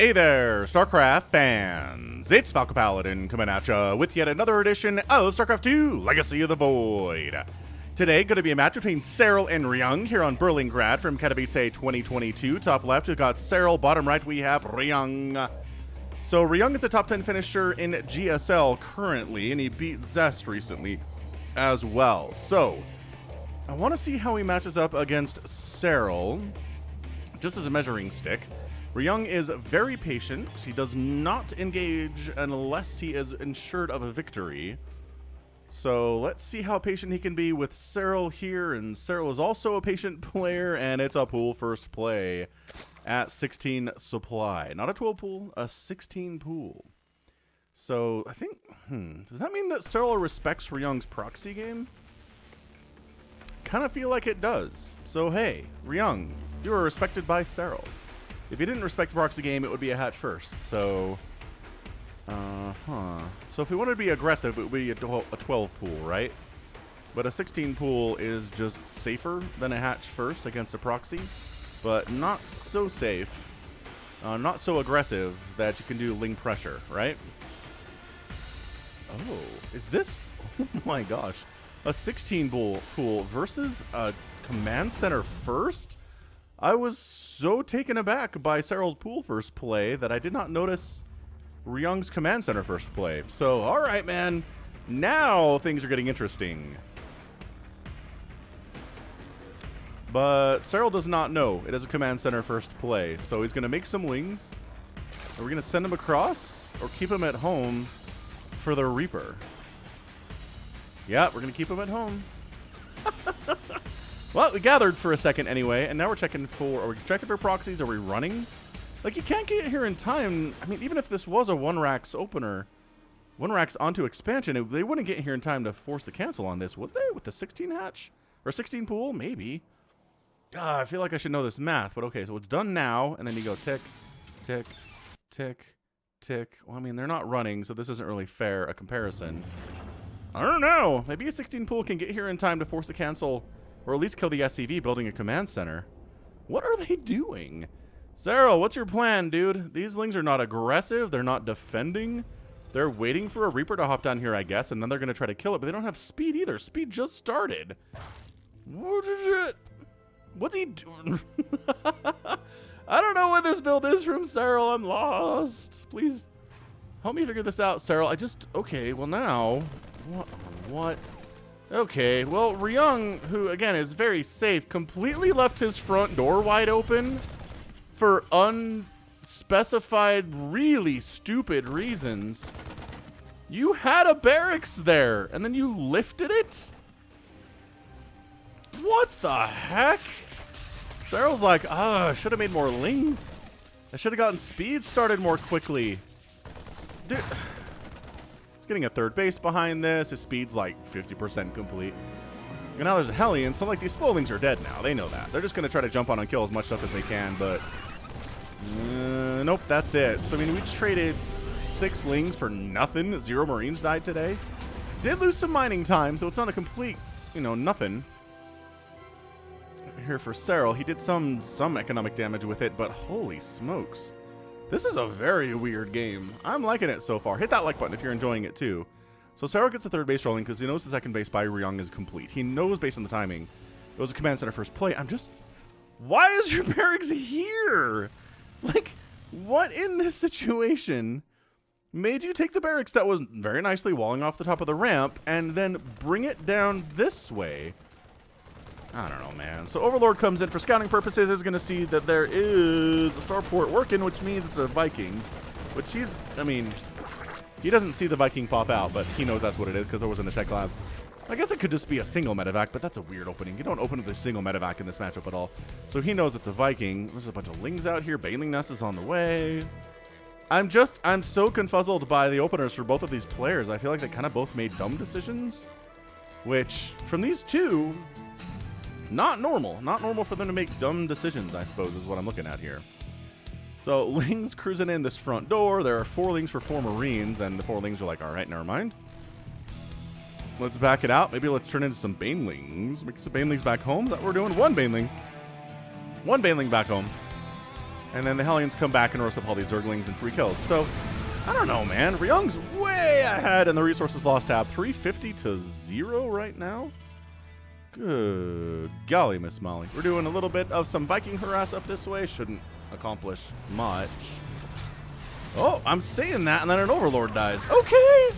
Hey there, StarCraft fans! It's Falcon Paladin coming at ya with yet another edition of StarCraft 2 Legacy of the Void. Today, going to be a match between Serral and Ryung here on Berlingrad from Katowice 2022. Top left, we've got Serral. Bottom right, we have Ryung. So Ryung is a top 10 finisher in GSL currently, and he beat Zest recently as well. So, I want to see how he matches up against Serral, just as a measuring stick. Ryung is very patient. He does not engage unless he is ensured of a victory. So let's see how patient he can be with Serral here. And Serral is also a patient player, and it's a pool first play at 16 supply. Not a 12 pool, a 16 pool. So I think, does that mean that Serral respects Ryung's proxy game? Kind of feel like it does. So hey, Ryung, you are respected by Serral. If you didn't respect the proxy game, it would be a hatch first. So, So if we wanted to be aggressive, it would be a 12 pool, right? But a 16 pool is just safer than a hatch first against a proxy, but not so safe, not so aggressive that you can do Ling pressure, right? Oh, is this? Oh my gosh, a 16 pool versus a command center first? I was so taken aback by Serral's pool first play that I did not notice Ryung's command center first play. So, alright, man. Now things are getting interesting. But Serral does not know it is a command center first play. So he's going to make some Lings. Are we going to send him across or keep him at home for the Reaper? Yeah, we're going to keep him at home. Well, we gathered for a second anyway, and now we're checking for, are we checking for proxies? Are we running? Like, you can't get here in time. I mean, even if this was a 1-Rax opener, 1-Rax onto expansion, they wouldn't get here in time to force the cancel on this, would they? With the 16 hatch? Or 16 pool? Maybe. I feel like I should know this math, but okay, so it's done now, and then you go tick, tick, tick, tick. Well, I mean, they're not running, so this isn't really fair, a comparison. I don't know. Maybe a 16 pool can get here in time to force the cancel, or at least kill the SCV building a command center. What are they doing? Serral, what's your plan, dude? These Lings are not aggressive. They're not defending. They're waiting for a Reaper to hop down here, I guess, and then they're going to try to kill it, but they don't have speed either. Speed just started. What's he doing? I don't know what this build is from Serral. I'm lost. Please help me figure this out, Serral. Okay, well now, what? Okay, well, Ryung, who, again, is very safe, completely left his front door wide open for unspecified, really stupid reasons. You had a barracks there, and then you lifted it? What the heck? Serral's like, I should have made more Lings. I should have gotten speed started more quickly. Dude. Getting a third base behind this. His speed's like 50% complete. And now there's a Hellion, so like these Slowlings are dead now. They know that. They're just going to try to jump on and kill as much stuff as they can, but nope, that's it. So I mean, we traded 6 Lings for nothing. 0 Marines died today. Did lose some mining time, so it's not a complete, nothing. Here for Serral, he did some economic damage with it, but holy smokes. This is a very weird game. I'm liking it so far. Hit that like button if you're enjoying it too. So Serral gets the third base rolling because he knows the second base by Ryung is complete. He knows based on the timing. It was a command center first play. Why is your barracks here? Like, what in this situation made you take the barracks that was very nicely walling off the top of the ramp and then bring it down this way? I don't know, man. So Overlord comes in for scouting purposes, is going to see that there is a starport working, which means it's a Viking. Which he doesn't see the Viking pop out, but he knows that's what it is because there wasn't a tech lab. I guess it could just be a single medevac, but that's a weird opening. You don't open with a single medevac in this matchup at all. So he knows it's a Viking. There's a bunch of Lings out here. Baneling Nest is on the way. I'm so confuzzled by the openers for both of these players. I feel like they kind of both made dumb decisions, which from these two, not normal. Not normal for them to make dumb decisions, I suppose, is what I'm looking at here. So, Lings cruising in this front door. There are 4 Lings for 4 Marines, and the 4 Lings are like, alright, never mind. Let's back it out. Maybe let's turn into some Banelings. Make some Banelings back home. Is that what we're doing? 1 Baneling. 1 Baneling back home. And then the Hellions come back and roast up all these Zerglings and free kills. So, I don't know, man. Ryung's way ahead in the resources lost tab. 350 to 0 right now. Good golly, Miss Molly. We're doing a little bit of some Viking harass up this way. Shouldn't accomplish much. Oh, I'm saying that, and then an Overlord dies. Okay.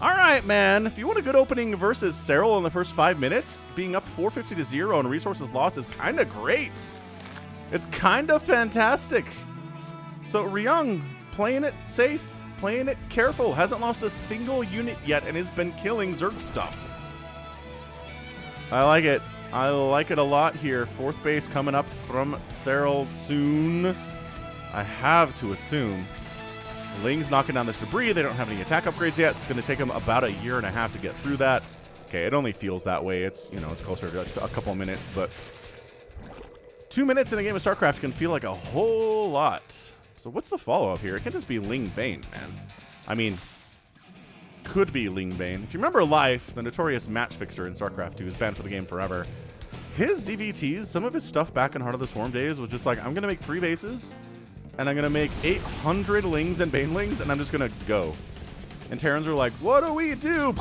All right, man. If you want a good opening versus Serral in the first 5 minutes, being up 450 to 0 and resources lost is kind of great. It's kind of fantastic. So Ryung playing it safe, playing it careful, hasn't lost a single unit yet and has been killing Zerg stuff. I like it. I like it a lot here. 4th base coming up from Serral soon. I have to assume. Ling's knocking down this debris. They don't have any attack upgrades yet. So it's going to take them about a year and a half to get through that. Okay, it only feels that way. It's, you know, it's closer to a couple minutes, but 2 minutes in a game of StarCraft can feel like a whole lot. So what's the follow-up here? It can't just be Ling Bane, man. I mean, could be Ling Bane. If you remember Life, the notorious match fixer in StarCraft 2, who's banned for the game forever, his ZVTs, some of his stuff back in Heart of the Swarm days was just like, I'm going to make 3 bases, and I'm going to make 800 Lings and Banelings, and I'm just going to go. And Terrans are like, what do we do?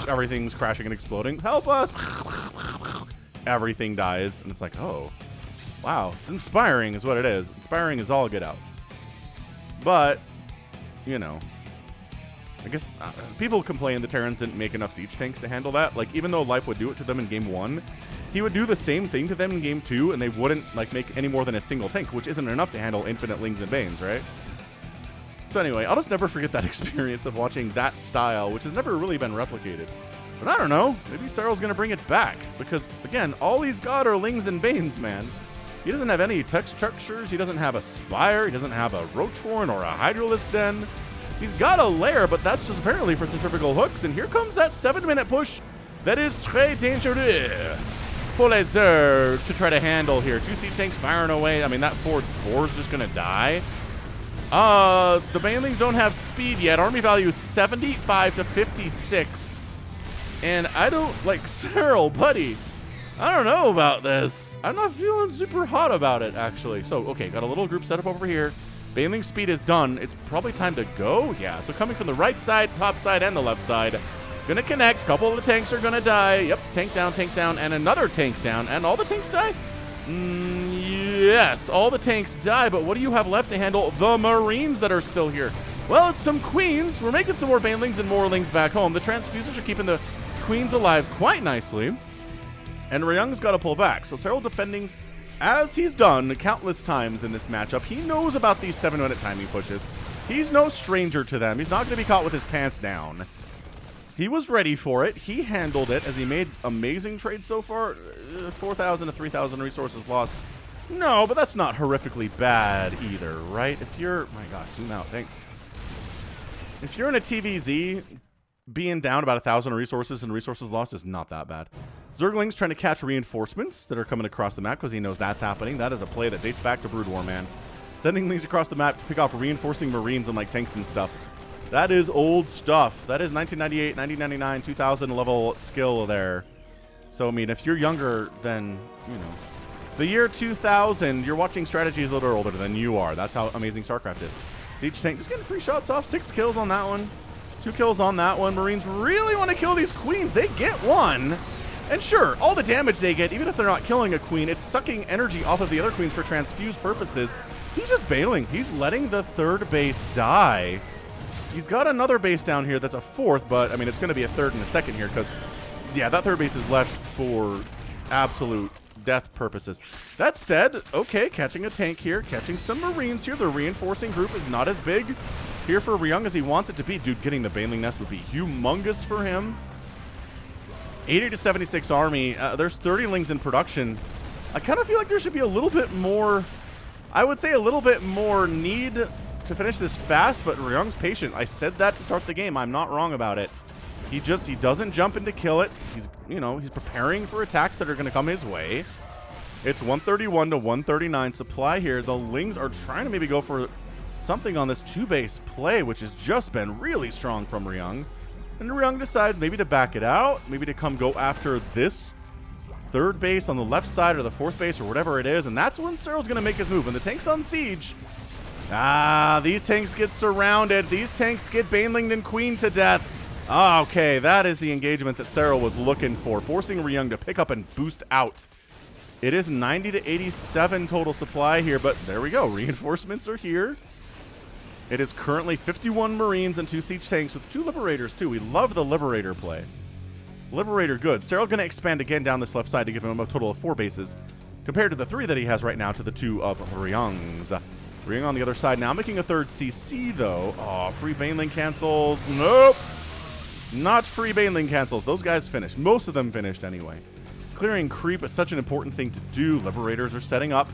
Everything's crashing and exploding. Help us! Everything dies, and it's like, oh. Wow, it's inspiring is what it is. Inspiring is all get out. But, you know, I guess people complain the Terrans didn't make enough siege tanks to handle that. Like, even though Life would do it to them in game 1, he would do the same thing to them in game 2, and they wouldn't, like, make any more than a single tank, which isn't enough to handle infinite Lings and Banes, right? So anyway, I'll just never forget that experience of watching that style, which has never really been replicated. But I don't know, maybe Serral's going to bring it back, because, again, all he's got are Lings and Banes, man. He doesn't have any text structures. He doesn't have a Spire. He doesn't have a Roachhorn or a Hydralisk Den. He's got a lair, but that's just apparently for centrifugal hooks. And here comes that 7-minute push that is très dangereux pour les Zerg to try to handle here. 2 siege tanks firing away. I mean, that forward Spore's just going to die. The Banelings don't have speed yet. Army value is 75 to 56. And I don't like Serral, buddy. I don't know about this. I'm not feeling super hot about it, actually. So, okay, got a little group set up over here. Baneling speed is done. It's probably time to go. Yeah, so coming from the right side, top side, and the left side. Gonna connect. Couple of the tanks are gonna die. Yep, tank down, and another tank down. And all the tanks die? Yes, all the tanks die, but what do you have left to handle the Marines that are still here? Well, it's some Queens. We're making some more Banelings and more Lings back home. The Transfusers are keeping the Queens alive quite nicely. And Ryung's got to pull back. So Serral defending as he's done countless times in this matchup. He knows about these 7-minute timing pushes. He's no stranger to them. He's not going to be caught with his pants down. He was ready for it. He handled it as he made amazing trades so far. 4,000 to 3,000 resources lost. No, but that's not horrifically bad either, right? If you're... My gosh, zoom out. Thanks. If you're in a TVZ, being down about 1,000 resources and resources lost is not that bad. Zergling's trying to catch reinforcements that are coming across the map because he knows that's happening. That is a play that dates back to Brood War, man. Sending things across the map to pick off reinforcing Marines and like tanks and stuff. That is old stuff. That is 1998, 1999, 2000 level skill there. So, I mean, if you're younger than, you know, the year 2000, you're watching strategy is a little older than you are. That's how amazing StarCraft is. Siege tank just getting 3 shots off. 6 kills on that one. 2 kills on that one. Marines really want to kill these Queens. They get 1. And sure, all the damage they get, even if they're not killing a Queen, it's sucking energy off of the other Queens for transfuse purposes. He's just bailing. He's letting the 3rd base die. He's got another base down here that's a 4th, but, I mean, it's going to be a 3rd and a 2nd here because, yeah, that 3rd base is left for absolute death purposes. That said, okay, catching a tank here, catching some Marines here. The reinforcing group is not as big here for Ryung as he wants it to be. Dude, getting the Baneling Nest would be humongous for him. 80 to 76 army. There's 30 Lings in production. I kind of feel like there should be a little bit more, I would say a little bit more need to finish this fast, but Ryung's patient. I said that to start the game. I'm not wrong about it. He doesn't jump in to kill it. He's, you know, he's preparing for attacks that are going to come his way. It's 131 to 139 supply here. The Lings are trying to maybe go for something on this 2-base play, which has just been really strong from Ryung. And Ryung decides maybe to back it out, maybe to come go after this third base on the left side or the fourth base or whatever it is, and that's when Serral's going to make his move. When the tank's on siege, these tanks get surrounded. These tanks get Banelinged and Queen to death. Okay, that is the engagement that Serral was looking for, forcing Ryung to pick up and boost out. It is 90 to 87 total supply here, but there we go. Reinforcements are here. It is currently 51 Marines and 2 siege tanks with 2 Liberators, too. We love the Liberator play. Liberator good. Serral going to expand again down this left side to give him a total of 4 bases, compared to the 3 that he has right now to the 2 of Ryung's. Ryung on the other side now, making a 3rd CC, though. Oh, free Baneling cancels. Nope. Not free Baneling cancels. Those guys finished. Most of them finished anyway. Clearing creep is such an important thing to do. Liberators are setting up,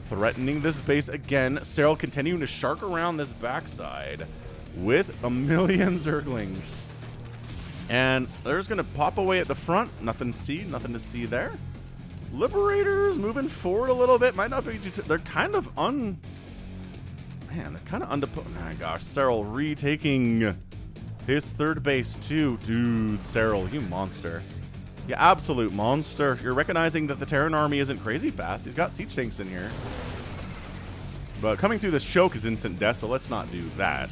threatening this base again. Serral continuing to shark around this backside with a million Zerglings. And there's going to pop away at the front. Nothing to see there. Liberators moving forward a little bit. Might not be too... They're kind of Man, they're kind of my gosh, Serral retaking his 3rd base too. Dude, Serral, you monster. You absolute monster. You're recognizing that the Terran army isn't crazy fast. He's got siege tanks in here. But coming through this choke is instant death, so let's not do that.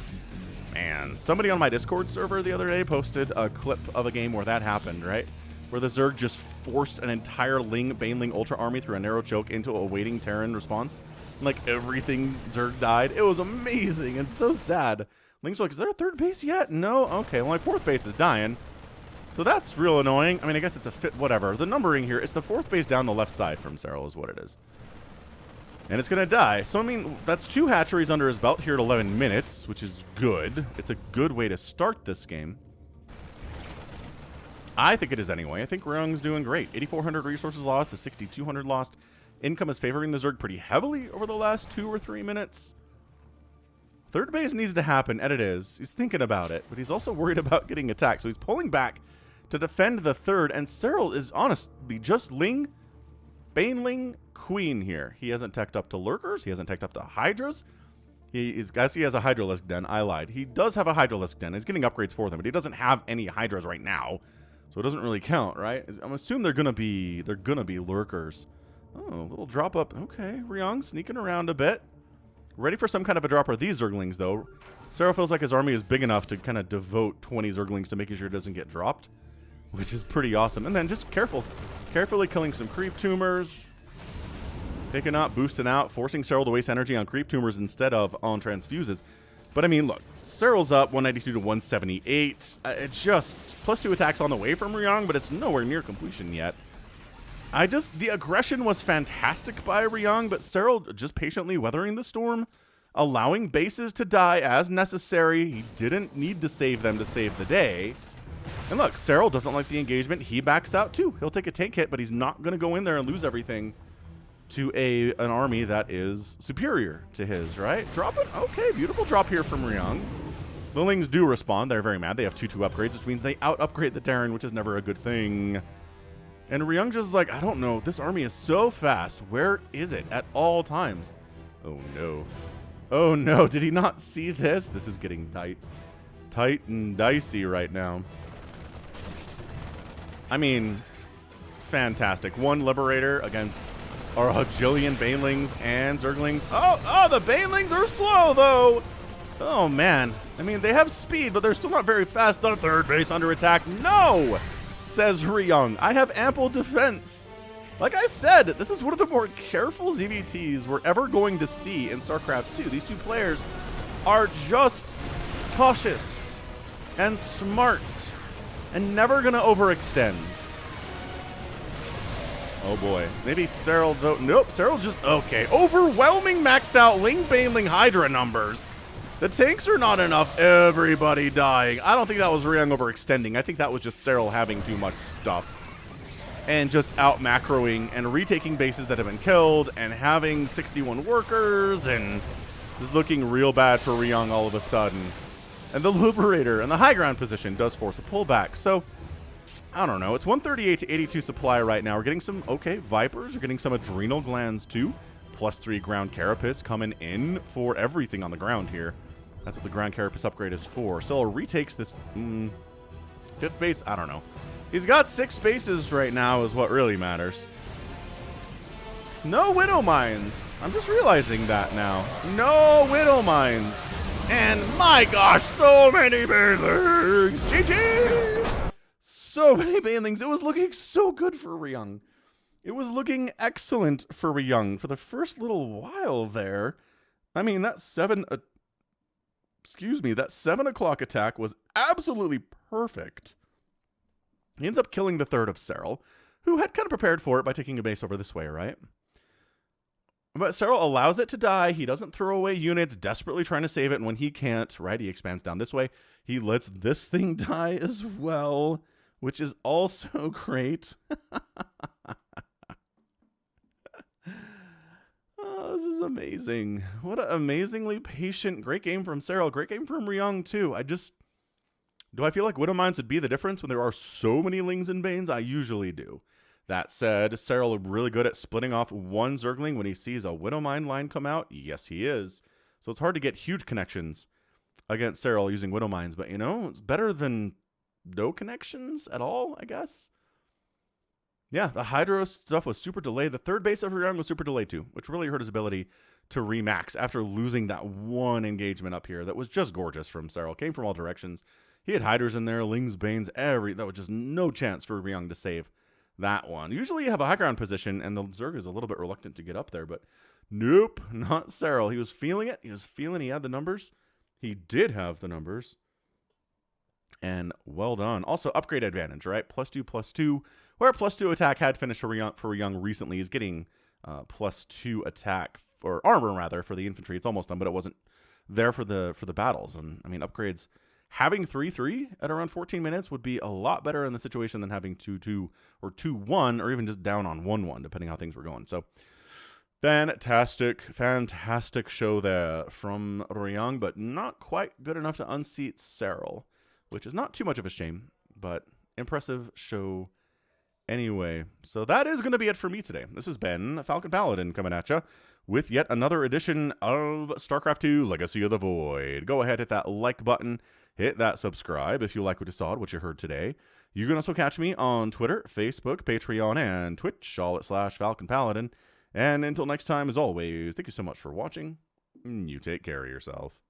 Man, somebody on my Discord server the other day posted a clip of a game where that happened, right? Where the Zerg just forced an entire Baneling Ultra army through a narrow choke into a waiting Terran response. And, like, everything Zerg died. It was amazing and so sad. Ling's like, is there a 3rd base yet? No? Okay, well, my 4th base is dying. So that's real annoying. I mean, I guess it's a fit, whatever. The numbering here is the 4th base down the left side from Serral is what it is. And it's going to die. So, I mean, that's 2 hatcheries under his belt here at 11 minutes, which is good. It's a good way to start this game. I think it is anyway. I think Ryung's doing great. 8,400 resources lost to 6,200 lost. Income is favoring the Zerg pretty heavily over the last 2 or 3 minutes. 3rd base needs to happen, and it is. He's thinking about it, but he's also worried about getting attacked. So he's pulling back to defend the 3rd, and Serral is honestly just Baneling Queen here. He hasn't teched up to Lurkers. He hasn't teched up to Hydras. Guys, he has a Hydralisk Den. I lied. He does have a Hydralisk Den. He's getting upgrades for them, but he doesn't have any Hydras right now, so it doesn't really count, right? I'm assuming they're gonna be Lurkers. Oh, a little drop up. Okay, Ryung sneaking around a bit. Ready for some kind of a drop. Are these Zerglings, though? Serral feels like his army is big enough to kind of devote 20 Zerglings to making sure it doesn't get dropped, which is pretty awesome. And then just carefully killing some creep tumors, picking up, boosting out, forcing Serral to waste energy on creep tumors instead of on transfuses. But I mean, look, Serral's up 192 to 178. It's just +2 attacks on the way from Ryung, but it's nowhere near completion yet. The aggression was fantastic by Ryung, but Serral just patiently weathering the storm, allowing bases to die as necessary. He didn't need to save them to save the day. And look, Serral doesn't like the engagement. He backs out too. He'll take a tank hit, but he's not going to go in there and lose everything to an army that is superior to his, right? Drop it. Okay, beautiful drop here from Ryung. The Lings do respond. They're very mad. They have 2/2 upgrades, which means they out-upgrade the Terran, which is never a good thing. And Ryung just like, I don't know. This army is so fast. Where is it at all times? Oh, no. Oh, no. Did he not see this? This is getting tight and dicey right now. I mean, fantastic. 1 Liberator against our Hajillion Banelings and Zerglings. Oh, the Banelings are slow, though. Oh, man. I mean, they have speed, but they're still not very fast. The 3rd base under attack. No! Says Ryung. I have ample defense. Like I said, this is one of the more careful ZVTs we're ever going to see in StarCraft 2. These 2 players are just cautious and smart and never going to overextend. Oh boy. Maybe Serral, though. Nope, Serral's just... Okay. Overwhelming maxed out Baneling Hydra numbers. The tanks are not enough. Everybody dying. I don't think that was Ryung overextending. I think that was just Serral having too much stuff. And just out-macroing and retaking bases that have been killed and having 61 workers. And this is looking real bad for Ryung all of a sudden. And the Liberator and the high ground position does force a pullback. So, I don't know. It's 138 to 82 supply right now. We're getting some, okay, Vipers. We're getting some Adrenal Glands too. +3 ground carapace coming in for everything on the ground here. That's what the ground carapace upgrade is for. Serral retakes this 5th base. I don't know. He's got 6 spaces right now is what really matters. No Widow Mines. I'm just realizing that now. No Widow Mines. And my gosh, so many banelings. GG! So many banelings. It was looking so good for Ryung. It was looking excellent for Ryung for the first little while there. I mean, that 7 o'clock attack was absolutely perfect. He ends up killing the third of Serral, who had kind of prepared for it by taking a base over this way, right? But Serral allows it to die. He doesn't throw away units, desperately trying to save it, and when he can't, right, he expands down this way. He lets this thing die as well, which is also great. Oh, this is amazing. What an amazingly patient, great game from Serral. Great game from Ryung, too. Do I feel like Widow Mines would be the difference when there are so many Lings and Banes? I usually do. That said, Serral really good at splitting off one Zergling when he sees a Widow Mine line come out. Yes, he is. So it's hard to get huge connections against Serral using Widow Mines, but, you know, it's better than no connections at all, I guess. Yeah, the Hydro stuff was super delayed. The third base of Ryung was super delayed too, which really hurt his ability to remax after losing that one engagement up here that was just gorgeous from Serral. Came from all directions. He had Hydras in there, Lings, Banes, that was just no chance for Ryung to save that one. Usually you have a high ground position, and the Zerg is a little bit reluctant to get up there, but nope, not Serral. He was feeling it. He was feeling he had the numbers. He did have the numbers. And well done. Also, upgrade advantage, right? +2/+2. Where +2 attack had finished for Ryung recently, is getting +2 attack, or armor rather, for the infantry. It's almost done, but it wasn't there for the battles. And I mean, upgrades, having 3/3 at around 14 minutes would be a lot better in the situation than having 2/2 or 2/1, or even just down on 1/1, depending how things were going. So fantastic show there from Ryung, but not quite good enough to unseat Serral, which is not too much of a shame, but impressive show anyway. So that is going to be it for me today. This has been Falcon Paladin coming at you with yet another edition of StarCraft 2 Legacy of the Void. Go ahead, hit that like button, hit that subscribe if you like what you saw, what you heard today. You can also catch me on Twitter, Facebook, Patreon, and Twitch, all at /Falcon Paladin. And until next time, as always, thank you so much for watching. You take care of yourself.